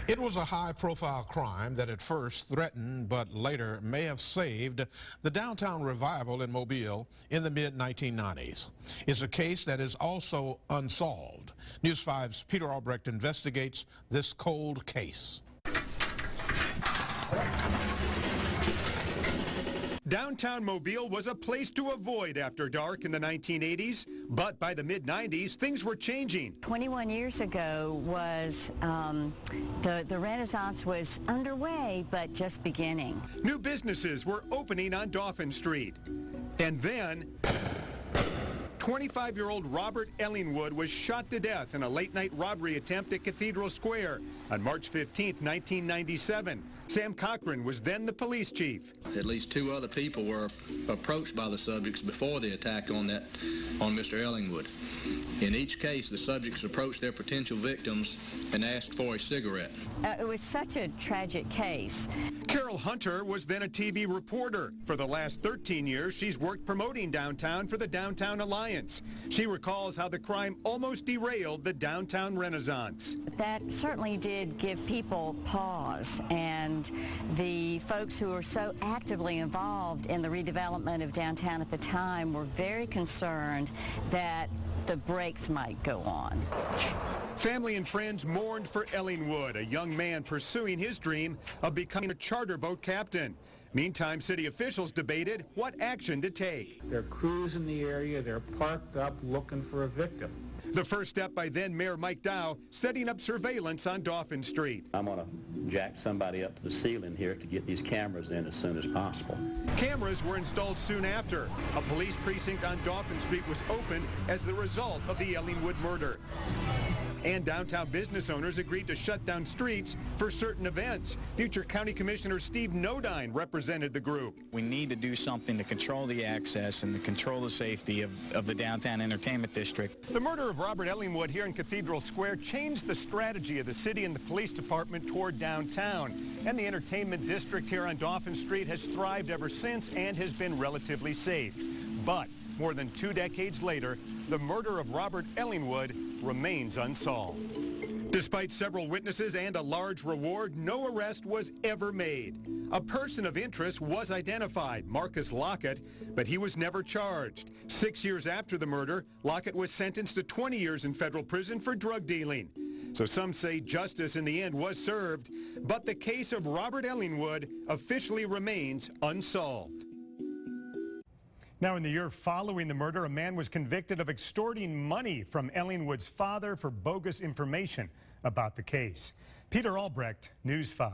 It was a high-profile crime that at first threatened but later may have saved the downtown revival in Mobile in the mid-1990s. It's a case that is also unsolved. News 5's Peter Albrecht investigates this cold case. Downtown Mobile was a place to avoid after dark in the 1980s, but by the mid-90s, things were changing. 21 years ago was, the Renaissance was underway, but just beginning. New businesses were opening on Dauphin Street. And then, 25-year-old Robert Ellingwood was shot to death in a late-night robbery attempt at Cathedral Square on March 15, 1997. Sam Cochran was then the police chief. At least 2 other people were approached by the subjects before the attack on Mr. Ellingwood. In each case, the subjects approached their potential victims and asked for a cigarette. It was such a tragic case. Carol Hunter was then a TV reporter. For the last 13 years, she's worked promoting downtown for the Downtown Alliance. She recalls how the crime almost derailed the downtown renaissance. That certainly did give people pause, and the folks who were so actively involved in the redevelopment of downtown at the time were very concerned that the brakes might go on. Family and friends mourned for Ellingwood, a young man pursuing his dream of becoming a charter boat captain. Meantime, city officials debated what action to take. They're cruising the area, they're parked up looking for a victim. The first step by then Mayor Mike Dow, setting up surveillance on Dauphin Street. I'm going to jack somebody up to the ceiling here to get these cameras in as soon as possible. Cameras were installed soon after. A police precinct on Dauphin Street was opened as the result of the Ellingwood murder. And downtown business owners agreed to shut down streets for certain events. Future County Commissioner Steve Nodine represented the group. We need to do something to control the access and to control the safety of the downtown entertainment district. The murder of Robert Ellingwood here in Cathedral Square changed the strategy of the city and the police department toward downtown. And the entertainment district here on Dauphin Street has thrived ever since and has been relatively safe. But more than 2 decades later, the murder of Robert Ellingwood remains unsolved. Despite several witnesses and a large reward, no arrest was ever made. A person of interest was identified, Marcus Lockett, but he was never charged. 6 years after the murder, Lockett was sentenced to 20 years in federal prison for drug dealing. So some say justice in the end was served, but the case of Robert Ellingwood officially remains unsolved. Now, in the year following the murder, a man was convicted of extorting money from Ellingwood's father for bogus information about the case. Peter Albrecht, News 5.